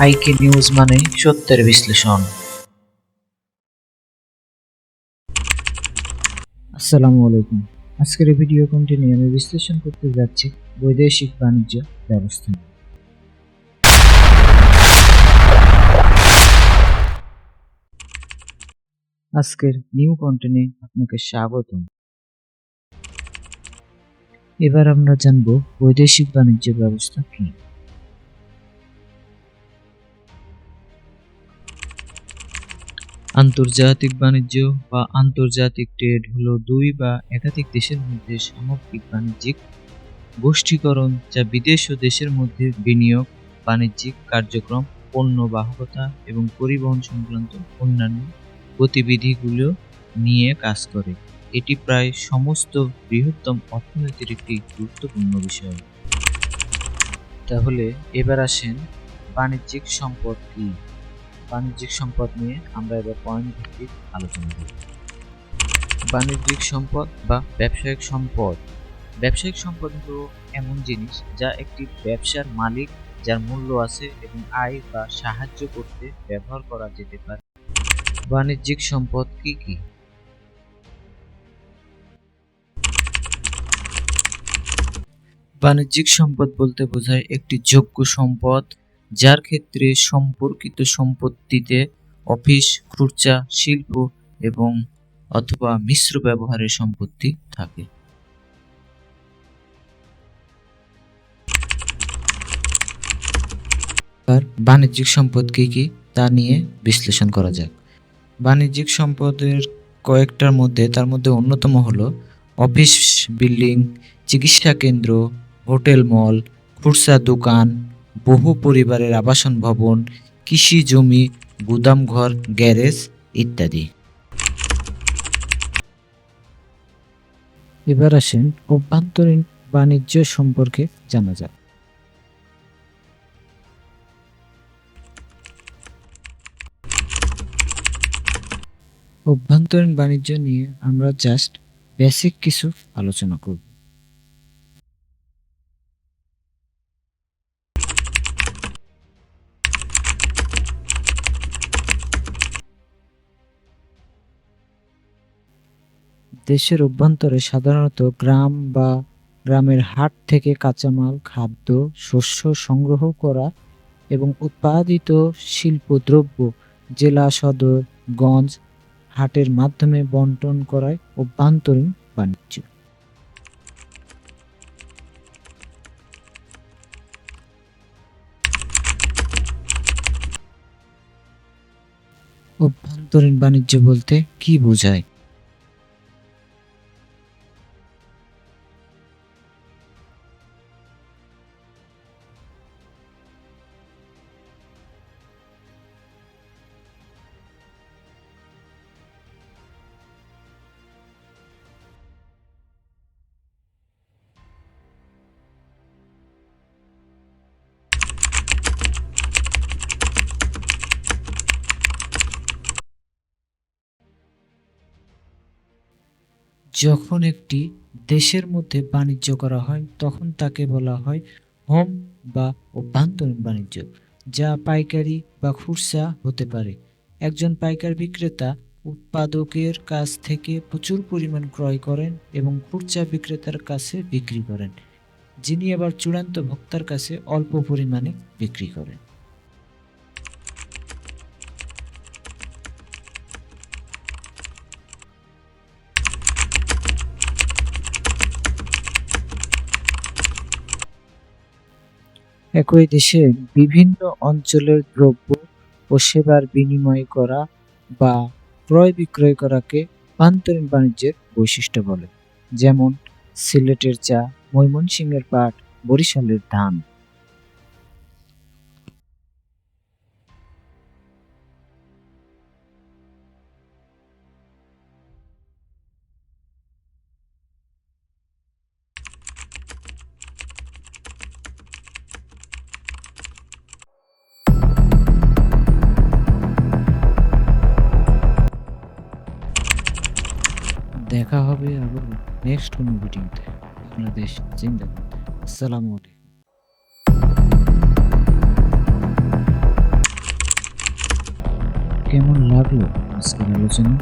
আইকে নিউজ মানে সত্যের বিশ্লেষণ। আসসালামু আলাইকুম। আজকের এই ভিডিও কন্টেন্টে আমি বিশ্লেষণ করতে যাচ্ছি বৈদেশিক বাণিজ্য ব্যবস্থা। আজকের নিউ কন্টেন্টে আপনাকে স্বাগতম। এবার আমরা জানব বৈদেশিক বাণিজ্য ব্যবস্থা কি। আন্তর্জাতিক বাণিজ্য বা আন্তর্জাতিক ট্রেড হলো দুই বা একাধিক দেশের মধ্যে সামগ্রিক বাণিজ্যিক গোষ্ঠীকরণ, যা বিদেশ ও দেশের মধ্যে বিনিয়োগ, বাণিজ্যিক কার্যক্রম, পণ্য বাহকতা এবং পরিবহন সংক্রান্ত অন্যান্য গতিবিধিগুলো নিয়ে কাজ করে। এটি প্রায় সমস্ত বৃহত্তম অর্থনীতির একটি গুরুত্বপূর্ণ বিষয়। তাহলে এবার আসেন বাণিজ্যিক সম্পদ কি। বাণিজ্যিক সম্পদ নিয়ে আমরা এবার পয়েন্ট ভিত্তিক আলোচনা করব। বাণিজ্যিক সম্পদ বা ব্যবসায়িক সম্পদ। ব্যবসায়িক সম্পদ হলো এমন জিনিস যা একটি ব্যবসার মালিক, যার মূল্য আছে এবং আয় বা সাহায্য করতে ব্যবহার করা যেতে পারে। বাণিজ্যিক সম্পদ কি কি? বাণিজ্যিক সম্পদ বলতে বোঝায় একটি যোগ্য সম্পদ যার ক্ষেত্রে সম্পর্কিত সম্পত্তিতে অফিস, খুচরা, শিল্প এবং অথবা মিশ্র ব্যবহারের সম্পত্তি থাকে। আর বাণিজ্যিক সম্পদ কি কি তা নিয়ে বিশ্লেষণ করা যাক। বাণিজ্যিক সম্পদের কয়েকটার মধ্যে তার মধ্যে অন্যতম হলো অফিস বিল্ডিং, চিকিৎসা কেন্দ্র, হোটেল, মল, খুচরা দোকান, বহু পরিবারের আবাসন ভবন, কৃষি জমি, গুদামঘর, গ্যারেজ ইত্যাদি। এবার আসেন অভ্যন্তরীণ বাণিজ্য সম্পর্কে জানা যাক। অভ্যন্তরীণ বাণিজ্য নিয়ে আমরা জাস্ট বেসিক কিছু আলোচনা করব। দেশের অভ্যন্তরে সাধারণত গ্রাম বা গ্রামের হাট থেকে কাঁচামাল, খাদ্য, শস্য সংগ্রহ করা এবং উৎপাদিত শিল্পদ্রব্য জেলা সদর, গঞ্জ, হাটের মাধ্যমে বণ্টন করাই অভ্যন্তরীণ বাণিজ্য। অভ্যন্তরীণ বাণিজ্য বলতে কি বোঝায়? যখন একটি দেশের মধ্যে বাণিজ্য করা হয় তখন তাকে বলা হয় হোম বা অভ্যন্তরীণ বাণিজ্য, যা পাইকারি বা খুচরা হতে পারে। একজন পাইকার বিক্রেতা উৎপাদকের কাছ থেকে প্রচুর পরিমাণ ক্রয় করেন এবং খুচরা বিক্রেতার কাছে বিক্রি করেন, যিনি আবার চূড়ান্ত ভোক্তার কাছে অল্প পরিমাণে বিক্রি করেন। একই দেশের বিভিন্ন অঞ্চলের দ্রব্য ও সেবার বিনিময় করা বা ক্রয় বিক্রয় করাকে অভ্যন্তরীণ বাণিজ্যের বৈশিষ্ট্য বলে। যেমন সিলেটের চা, ময়মনসিংহের পাট, বরিশালের ধান। দেখা হবে আবার নেক্সট কোনো ভিডিওতে। বাংলাদেশ জিন্দাবাদ। আসসালামু আলাইকুম। কেমন লাগলো আজকের আলোচনা?